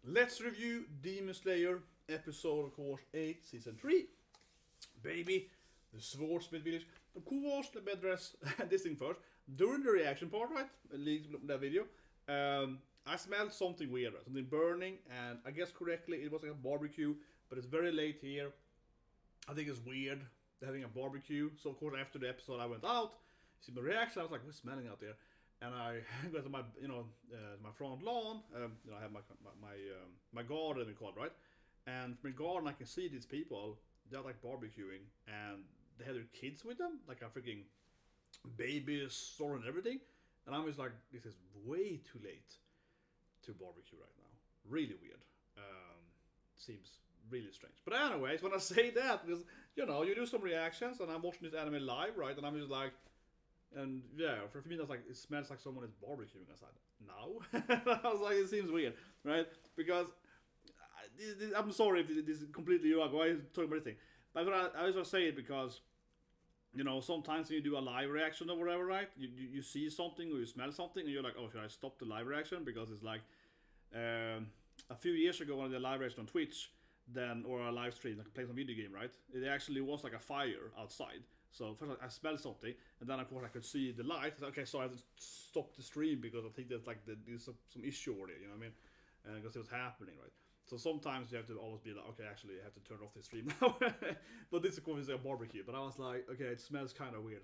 Let's review Demon Slayer episode, of course, 8, season 3. Baby, the Swordsmith Village. Of course, let me address this thing first. During the reaction part, right, that video, I smelled something weird, right? Something burning, and I guess correctly it was like a barbecue, but it's very late here. I think it's weird having a barbecue. So of course after the episode I went out, see my reaction. I was like, what's smelling out there? And I went to my my front lawn. I have my garden, we call it, right? And from the garden I can see these people. They're like barbecuing, and they have their kids with them, like a freaking baby store and everything. And I'm just like, this is way too late to barbecue right now. Really weird. Seems really strange. But anyways, when I say that, because you do some reactions, and I'm watching this anime live, right? And I'm just like, and yeah, for me that's like, it smells like someone is barbecuing. I said, no. I was like, it seems weird, right? Because I'm sorry if this is completely wrong. Why are you talking about this thing? But I just want to say it because sometimes when you do a live reaction or whatever, right? You see something or you smell something, and you're like, oh, should I stop the live reaction? Because it's like a few years ago when I did a live reaction on Twitch, or a live stream, like playing some video game, right? It actually was like a fire outside. So first I smelled something, and then of course I could see the light. Okay, so I had to stop the stream because I think that like there's some issue over there, you know what I mean? Because it was happening, right? So sometimes you have to always be like, okay, actually I have to turn off the stream now. But this of course is a barbecue. But I was like, okay, it smells kind of weird.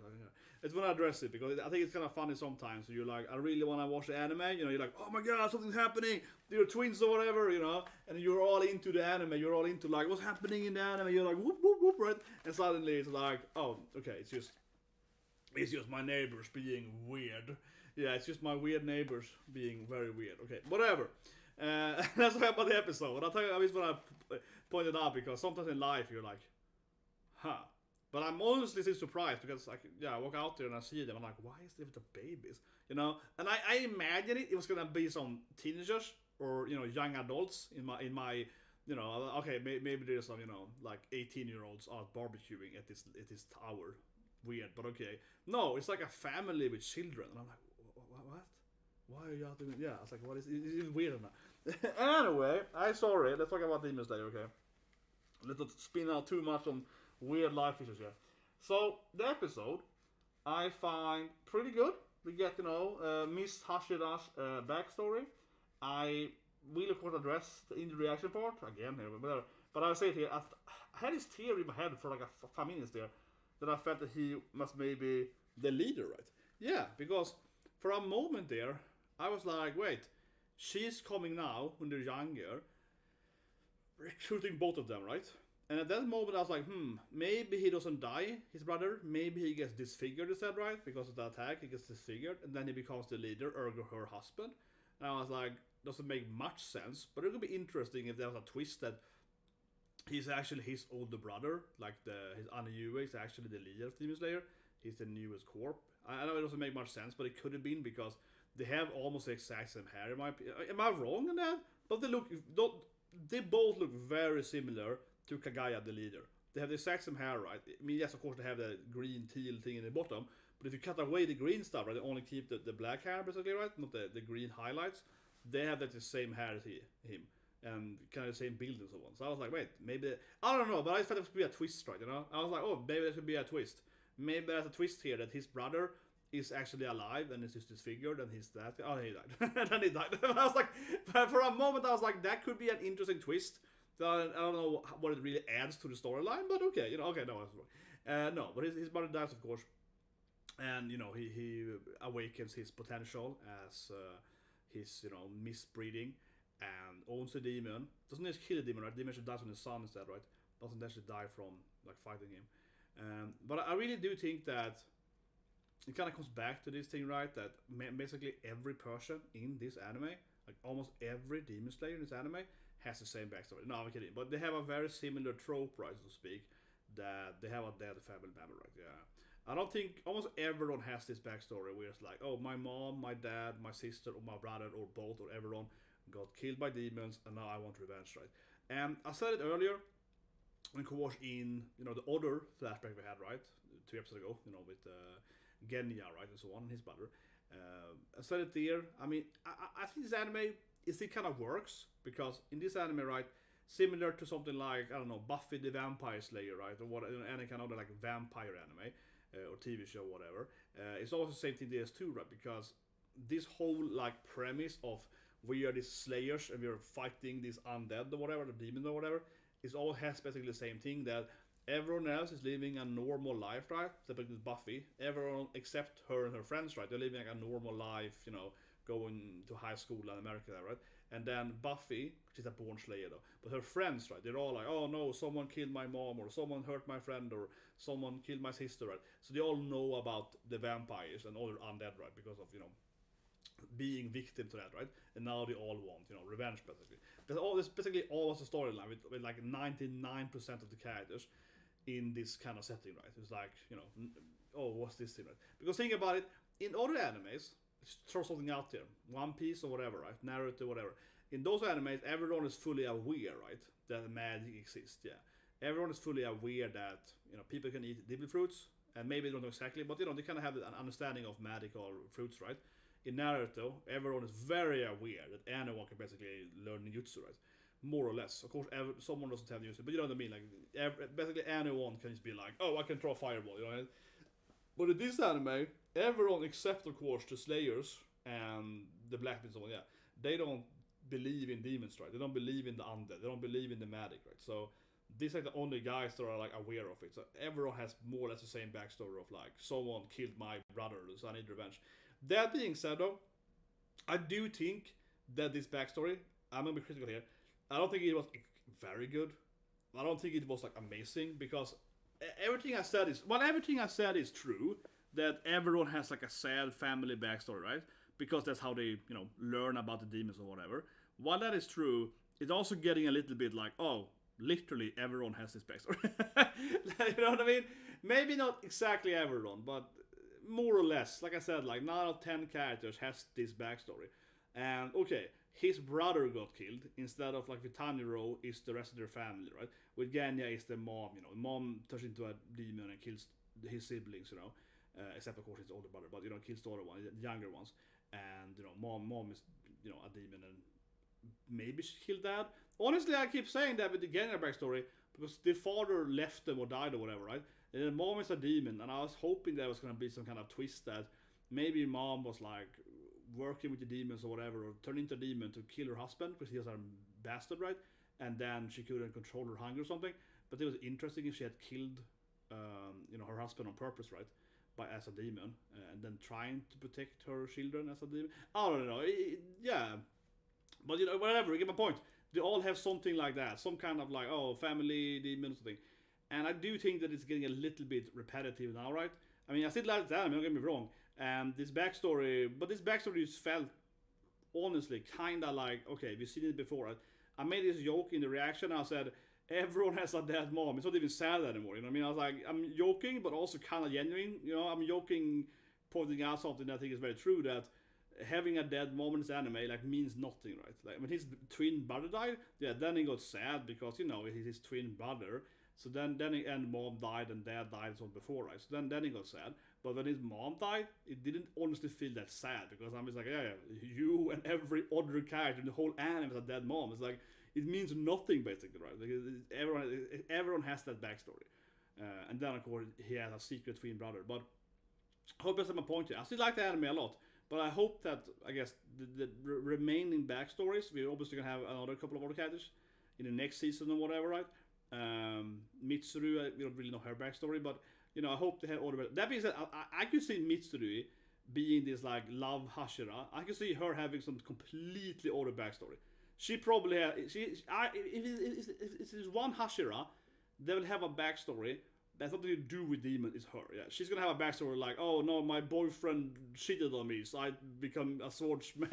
It's when I address it, because I think it's kind of funny sometimes. So you're like, I really want to watch the anime. You're like, oh my god, something's happening. They're twins or whatever, and you're all into the anime. You're all into like, what's happening in the anime? You're like, whoop whoop whoop, right? And suddenly it's like, oh, okay, it's just my neighbors being weird. Yeah, it's just my weird neighbors being very weird. Okay, whatever. That's what about the episode. And I'll tell you, I just want to point it out, because sometimes in life you're like, huh. But I'm honestly still surprised, because I walk out there and I see them. I'm like, why is there with the babies? And I imagine it was gonna be some teenagers or young adults in my okay, maybe there's some like 18-year-olds out barbecuing at this tower. Weird, but okay. No, it's like a family with children, and I'm like, what? Why are you out doing? Yeah, I was like, what is it weird or not? Anyway, I'm sorry. Let's talk about Demon Slayer, okay? Let's not spin out too much on weird life issues here. So the episode I find pretty good. We get Miss Hashira's backstory. I will of course address in the reaction part again here, but I'll say it here. I had this theory in my head for like 5 minutes there, that I felt that he must maybe the leader, right? Yeah, because for a moment there, I was like, wait, she's coming now when they're younger, recruiting both of them, right? And at that moment I was like, maybe he doesn't die, his brother. Maybe he gets disfigured instead, right? Because of the attack, he gets disfigured, and then he becomes the leader, ergo her husband. And I was like, doesn't make much sense, but it would be interesting if there was a twist that he's actually his older brother, like his Aniyue is actually the leader of Demon Slayer. He's the newest corp. I know it doesn't make much sense, but it could have been, because they have almost the exact same hair. Am I wrong in that? But they both look very similar to Kagaya, the leader. They have the exact same hair, right? I mean, yes, of course they have the green teal thing in the bottom, but if you cut away the green stuff, right, they only keep the black hair basically, right? Not the green highlights. They have the same hair as him. And kind of the same build and so on. So I was like, wait, maybe I don't know, but I just thought it would be a twist, right? I was like, oh, maybe there should be a twist. Maybe there's a twist here that his brother is actually alive and is just disfigured, and he's that. Oh, he died. And then he died. I was like, for a moment, I was like, that could be an interesting twist. I don't know what it really adds to the storyline, but okay, okay, no, I was wrong. No, but his brother dies, of course, and he awakens his potential as his misbreeding. And owns a demon. Doesn't just kill a demon, right? Demon actually dies from his son instead, right? Doesn't actually die from like fighting him. But I really do think that it kind of comes back to this thing, right? That basically every person in this anime, like almost every Demon Slayer in this anime, has the same backstory. No, I'm kidding. But they have a very similar trope, right, so to speak, that they have a dead family member, right? Yeah. I don't think almost everyone has this backstory where it's like, oh, my mom, my dad, my sister, or my brother, or both, or everyone got killed by demons, and now I want revenge, right? And I said it earlier, of course, in the other flashback we had, right, 2 episodes ago, with Genya, right, and so on, and his brother. I said it there. I mean, I think this anime it kind of works because in this anime, right, similar to something like, I don't know, Buffy the Vampire Slayer, right, or what, any kind of like vampire anime or TV show, whatever. It's also the same thing there too, right? Because this whole like premise of we are these slayers and we are fighting these undead or whatever, the demon or whatever, is all has basically the same thing, that everyone else is living a normal life, right? Except like Buffy, everyone except her and her friends, right? They're living like a normal life, you know, going to high school in America, right? And then Buffy, she's a born slayer though, but her friends, right? They're all like, oh no, someone killed my mom, or someone hurt my friend, or someone killed my sister, right? So they all know about the vampires and other undead, right? Because of, you know, being victim to that, right? And now they all want, you know, revenge, basically. That's basically all the storyline with like 99% of the characters in this kind of setting, right? It's like, you know, oh, what's this thing, right? Because think about it, in other animes, let's throw something out there, One Piece or whatever, right? Naruto, whatever. In those animes, everyone is fully aware, right, that magic exists, yeah. Everyone is fully aware that, you know, people can eat devil fruits, and maybe they don't know exactly, but, you know, they kind of have an understanding of magical fruits, right? In Naruto, everyone is very aware that anyone can basically learn ninjutsu, right? More or less. Of course, someone doesn't have ninjutsu, but you know what I mean? Like, basically anyone can just be like, oh, I can throw a fireball, you know? But in this anime, everyone except, of course, the Slayers and the Blackbeards, so yeah, they don't believe in demons, right? They don't believe in the undead. They don't believe in the magic, right? So these are the only guys that are like aware of it. So everyone has more or less the same backstory of like, someone killed my brother, so I need revenge. That being said, though, I do think that this backstory, I'm gonna be critical here, I don't think it was very good. I don't think it was like amazing, because everything I said is true. That everyone has like a sad family backstory, right? Because that's how they, you know, learn about the demons or whatever. While that is true, it's also getting a little bit like, oh, literally everyone has this backstory. You know what I mean? Maybe not exactly everyone, but more or less. Like I said, like 9 out of 10 characters has this backstory. And okay, his brother got killed instead of like with Tanjiro is the rest of their family, right? With Genya is the mom, you know, mom turns into a demon and kills his siblings, you know. Except of course his older brother, but you know, kills the other one, the younger ones. And you know, mom is, you know, a demon, and maybe she killed dad. Honestly, I keep saying that with the Genya backstory because the father left them or died or whatever, right? And then mom is a demon, and I was hoping there was gonna be some kind of twist that maybe mom was like working with the demons or whatever, or turned into a demon to kill her husband because he was a bastard, right? And then she couldn't control her hunger or something. But it was interesting if she had killed, you know, her husband on purpose, right? As a demon, and then trying to protect her children as a demon. I don't know. Yeah, but you know, whatever. You get my point. They all have something like that, some kind of like, oh, family demon something. And I do think that it's getting a little bit repetitive now, right? I mean, I still like that. I mean, don't get me wrong. And this backstory just felt honestly kind of like, okay, we've seen it before. Right? I made this joke in the reaction. I said, everyone has a dead mom. It's not even sad anymore. You know what I mean? I was like, I'm joking, but also kind of genuine. You know, I'm joking, pointing out something that I think is very true, that having a dead mom in this anime like means nothing, right? Like when his twin brother died, yeah, then he got sad because, you know, he's his twin brother. So then and mom died and dad died and so on before, right? So then he got sad. But when his mom died, it didn't honestly feel that sad, because I'm just like, yeah, you and every other character in the whole anime has a dead mom. It's like, it means nothing basically, right? Like everyone has that backstory. And then of course he has a secret twin brother. But I hope that's my point here. I still like the anime a lot, but I hope that, I guess, the remaining backstories, we're obviously gonna have another couple of other characters in the next season or whatever, right? Mitsuri, we don't really know her backstory, but you know, I hope they have all the. That being said, I could see Mitsuri being this like love Hashira. I could see her having some completely other backstory. She probably if it's one Hashira, they will have a backstory that's nothing to do with demon. Is her. Yeah, she's gonna have a backstory like, oh no, my boyfriend cheated on me, so I become a swordsmith.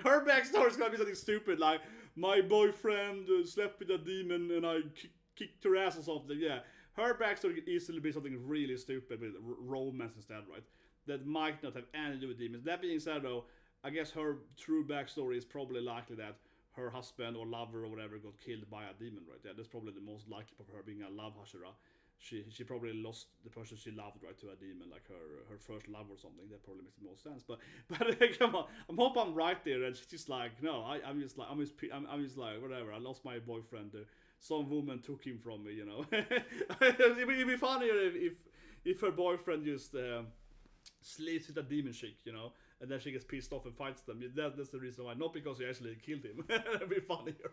Her backstory is gonna be something stupid like, my boyfriend slept with a demon and I kicked her ass or something. Yeah, her backstory could easily be something really stupid with romance instead, right? That might not have anything to do with demons. That being said, though, I guess her true backstory is probably likely that her husband or lover or whatever got killed by a demon, right? Yeah, that's probably the most likely for her being a love Hashira. she probably lost the person she loved, right, to a demon, like her first love or something. That probably makes the most sense. But come on, I hope I'm right there. And she's just like, no, I'm just like whatever. I lost my boyfriend. Some woman took him from me, you know. It'd be funnier if her boyfriend just sleeps with a demon chick, you know, and then she gets pissed off and fights them. That's the reason why, not because he actually killed him. It'd be funnier.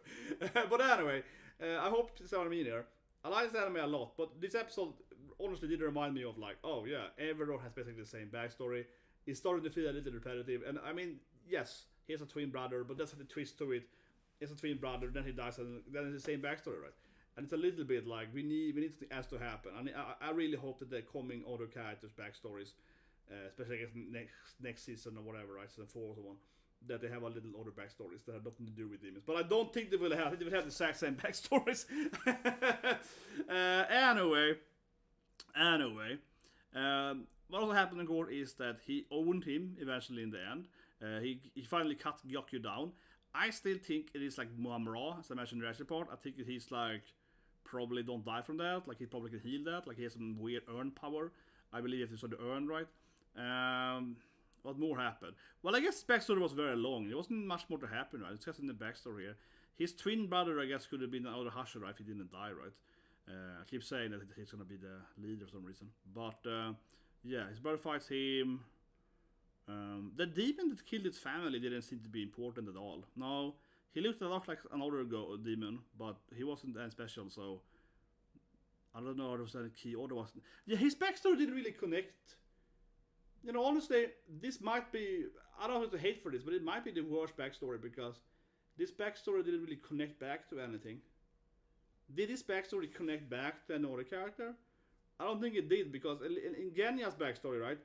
But anyway, I hope you see what I mean here. I like this anime a lot, but this episode honestly did remind me of like, oh yeah, everyone has basically the same backstory. It's starting to feel a little repetitive, and I mean, yes, he has a twin brother, but that's the twist to it. He has a twin brother, then he dies, and then it's the same backstory, right? And it's a little bit like we need something else to happen. And I really hope that they're coming other characters' backstories, especially I guess next season or whatever, right? Season 4 or so on. That they have a little other backstories that have nothing to do with demons. But I don't think they will have. I think they will have the exact same backstories. Anyway. What also happened in Gore is that he owned him eventually in the end. He finally cut Gyokyu down. I still think it is like Muamura, as I mentioned in the reaction part. I think he's like probably don't die from that. Like he probably can heal that. Like he has some weird earn power. I believe it's on the earn, right? What more happened? Well, I guess his backstory was very long. There wasn't much more to happen, right? It's just in the backstory here. His twin brother, I guess, could have been another Hashira if he didn't die, right? I keep saying that he's gonna be the leader for some reason. But, yeah, his brother fights him. The demon that killed his family didn't seem to be important at all. No, he looked a lot like another demon, but he wasn't that special, so... I don't know if there was any key order. Yeah, his backstory didn't really connect. You know, honestly, this might be... I don't have to hate for this, but it might be the worst backstory because this backstory didn't really connect back to anything. Did this backstory connect back to another character? I don't think it did because in Genya's backstory, right?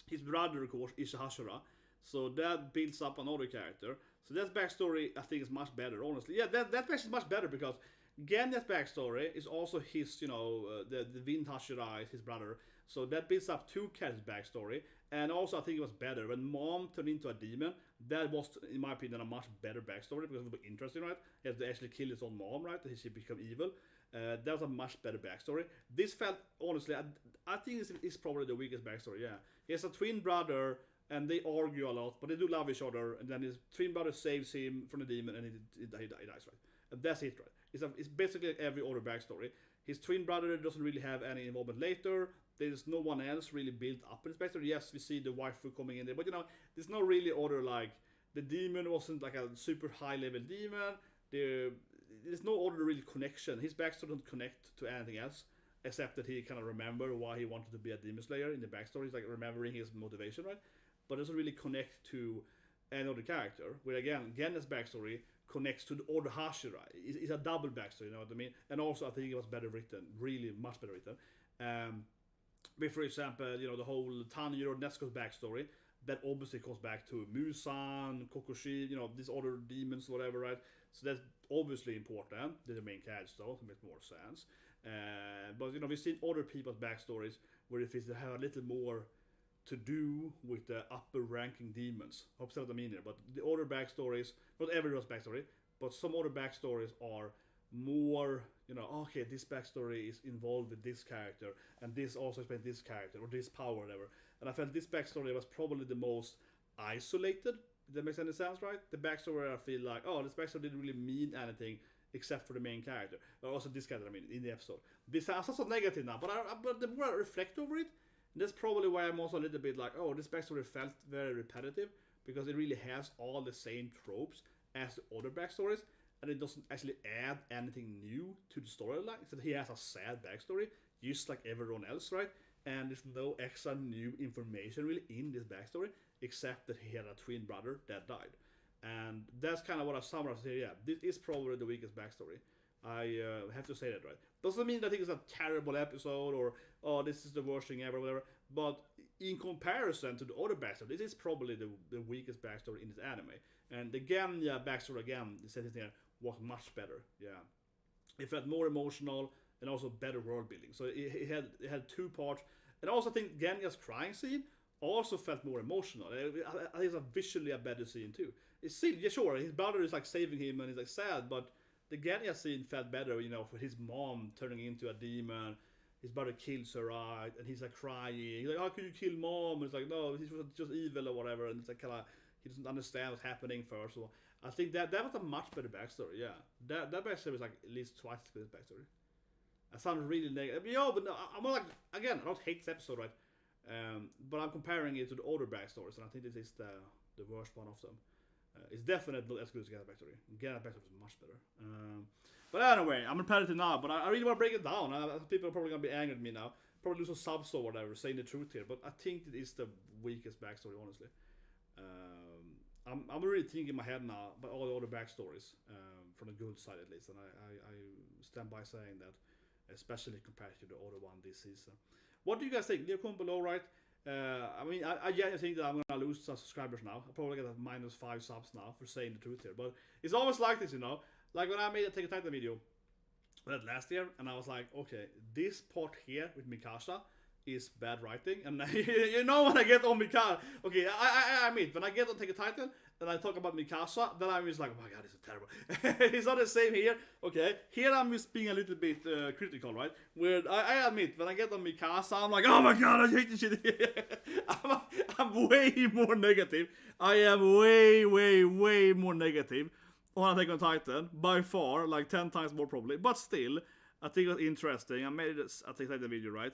His brother, of course, is Hashira. So that builds up another character. So that backstory, I think, is much better, honestly. Yeah, that backstory is much better because Genya's backstory is also his, you know, the Wind Hashira is his brother. So that builds up two characters' backstory. And also, I think it was better. When Mom turned into a demon, that was, in my opinion, a much better backstory because it was interesting, right? He has to actually kill his own mom, right? That she become evil. That was a much better backstory. This felt, honestly, I think it's probably the weakest backstory, yeah. He has a twin brother, and they argue a lot, but they do love each other. And then his twin brother saves him from the demon, and he dies, right? And that's it, right? It's basically like every other backstory. His twin brother doesn't really have any involvement later. There's no one else really built up in his backstory. Yes, we see the waifu coming in there, but you know, there's no really other, like, the demon wasn't like a super high level demon. There's no other really connection. His backstory doesn't connect to anything else, except that he kind of remember why he wanted to be a demon slayer in the backstory. He's like remembering his motivation, right? But it doesn't really connect to another character. Where again, Genya's backstory connects to the other Hashira. It's a double backstory, you know what I mean? And also, I think it was better written, really much better written. But for example, you know, the whole Tanjiro Nezuko's backstory, that obviously goes back to Musan, Kokoshi, you know, these other demons, whatever, right? So that's obviously important. They're the main characters, though, to make more sense. But, you know, we've seen other people's backstories where if they have a little more to do with the upper ranking demons. I hope that's what I mean here. But the other backstories, not everyone's backstory, but some other backstories are more, you know, okay, this backstory is involved with this character, and this also explains this character, or this power, or whatever. And I felt this backstory was probably the most isolated, if that makes any sense, right? The backstory where I feel like, oh, this backstory didn't really mean anything except for the main character. Or also this character, I mean, in the episode. This sounds so negative now, but the more I reflect over it, that's probably why I'm also a little bit like, oh, this backstory felt very repetitive, because it really has all the same tropes as the other backstories, and it doesn't actually add anything new to the storyline. So he has a sad backstory, just like everyone else, right? And there's no extra new information really in this backstory, except that he had a twin brother that died. And that's kind of what I summarized here. Yeah, this is probably the weakest backstory. I have to say that, right? Doesn't mean that it's a terrible episode or, oh, this is the worst thing ever, whatever. But in comparison to the other backstory, this is probably the weakest backstory in this anime. And the Genya backstory, again, the sentence here, was much better. Yeah, it felt more emotional and also better world building. So it had two parts. And I also think Genya's crying scene also felt more emotional. I think it's visually a better scene too. It's still, yeah, sure, his brother is like saving him and he's like sad, but the Genya scene felt better, you know, for his mom turning into a demon, his brother kills her, right? And he's like crying. He's like, how could you kill mom? And it's like, no, he's just evil or whatever. And it's like kind of, he doesn't understand what's happening first. So I think that was a much better backstory. Yeah, that backstory was like at least twice as good as backstory. I sound really negative. Yo, but no, I'm like, again, I don't hate this episode, right? But I'm comparing it to the older backstories, and I think this is the worst one of them. It's definitely not as good as Genya backstory. Genya backstory is much better. But anyway, I'm repetitive now, but I really want to break it down. People are probably going to be angry at me now. Probably lose some subs or whatever, saying the truth here. But I think it is the weakest backstory, honestly. I'm really thinking in my head now about all the other backstories, from the good side at least. And I stand by saying that, especially compared to the other one this season. What do you guys think? Leave a comment below, right? I mean, I genuinely think that I'm going to lose some subscribers now. I'll probably get a -5 subs now for saying the truth here. But it's always like this, you know? Like when I made a Attack on Titan video that last year, and I was like, okay, this part here with Mikasa is bad writing. And you know when I get on Mikasa, okay, I admit, when I get on Attack on Titan, and I talk about Mikasa, then I'm just like, oh my god, this is terrible. It's not the same here, okay? Here I'm just being a little bit critical, right? Where I admit, when I get on Mikasa, I'm like, oh my god, I hate this shit. I'm way more negative. I am way more negative on Attack on Titan, by far, like 10 times more probably. But still, I think it was interesting. I made this Attack on Titan video, right?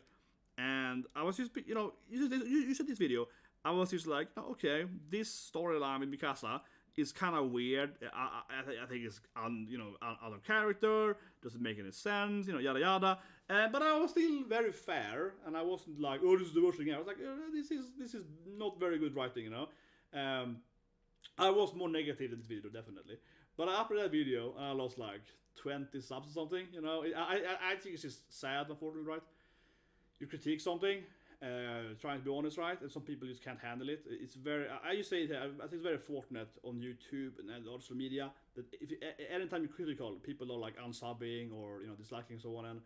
And I was just, you know, you said this video. I was just like, okay, this storyline with Mikasa is kind of weird. I think it's out of character, doesn't make any sense, you know, yada yada. But I was still very fair, and I wasn't like, oh, this is the worst thing. I was like, this is not very good writing, you know. I was more negative in this video, definitely. But I uploaded that video, and I lost like 20 subs or something, you know. I think it's just sad, unfortunately, right? You critique something, trying to be honest, right? And some people just can't handle it. It's very, I just say it, I think it's very fortunate on YouTube and other social media that if anytime you're critical, people are like unsubbing or, you know, disliking and so on. And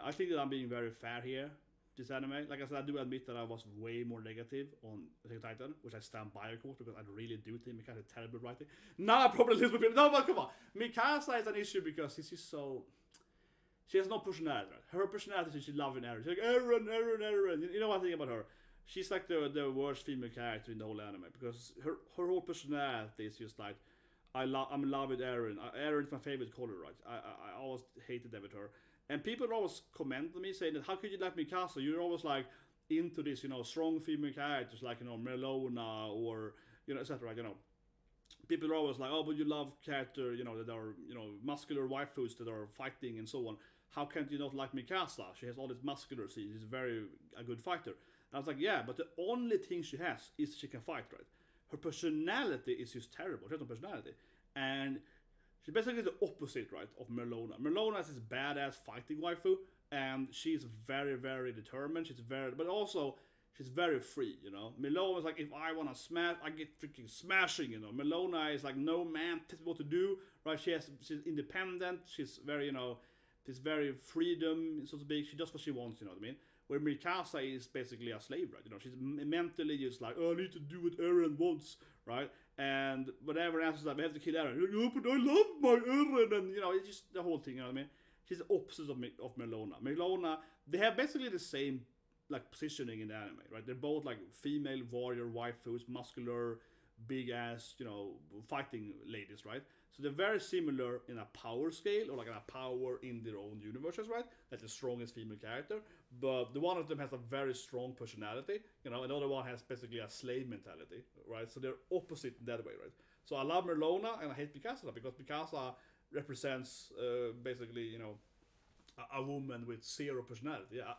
I think that I'm being very fair here. This anime, like I said, I do admit that I was way more negative on Attack on Titan, which I stand by, of course, because I really do think Mikasa is terrible writing. Now I probably lose my people. No, but come on, Mikasa is an issue because she's just so. She has no personality. Right? Her personality is she loving Eren. She's like Eren. You know what I think about her? She's like the worst female character in the whole anime because her whole personality is just like I'm in love with Eren. Eren is my favorite color, right? I always hated that with her. And people always comment on me saying that how could you like Mikasa? You're always like into this, you know, strong female characters like, you know, Melona or, you know, etc. Right? You know, people are always like, oh, but you love character, you know, that are, you know, muscular waifus that are fighting and so on. How can't you not like Mikasa? She has all this muscular scenes. She's a good fighter. And I was like, yeah, but the only thing she has is she can fight, right? Her personality is just terrible. She has no personality. And she's basically the opposite, right, of Melona. Melona is this badass fighting waifu, and she's very, very determined. But also, she's very free, you know. Melona is like, if I want to smash, I get freaking smashing, you know. Melona is like, no man tells me what to do, right? She's independent. She's very, you know, this very freedom, so to speak. She does what she wants, you know what I mean? Where Mikasa is basically a slave, right? You know, she's mentally just like, oh, I need to do what Eren wants, right? And whatever answers that, we have to kill Eren. Oh, but I love my Eren, and you know, it's just the whole thing, you know what I mean? She's the opposite of Melona. Melona, they have basically the same like positioning in the anime, right? They're both like female warrior waifus, muscular, big ass, you know, fighting ladies, right? So they're very similar in a power scale, or like in a power in their own universes, right? That's the strongest female character. But the one of them has a very strong personality, you know, and the other one has basically a slave mentality, right? So they're opposite in that way, right? So I love Melona and I hate Mikasa because Mikasa represents basically, you know, a woman with zero personality. Yeah,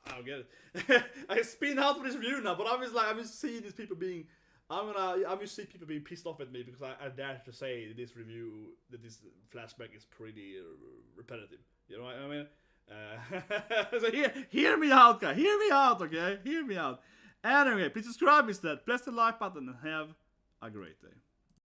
I don't get it. I spin out for this review now, but I'm just seeing these people being. I'm just seeing people being pissed off at me because I dare to say this review that this flashback is pretty repetitive. You know what I mean? So hear me out, guys. Hear me out, okay? Hear me out. Anyway, please subscribe instead. Press the like button and have a great day.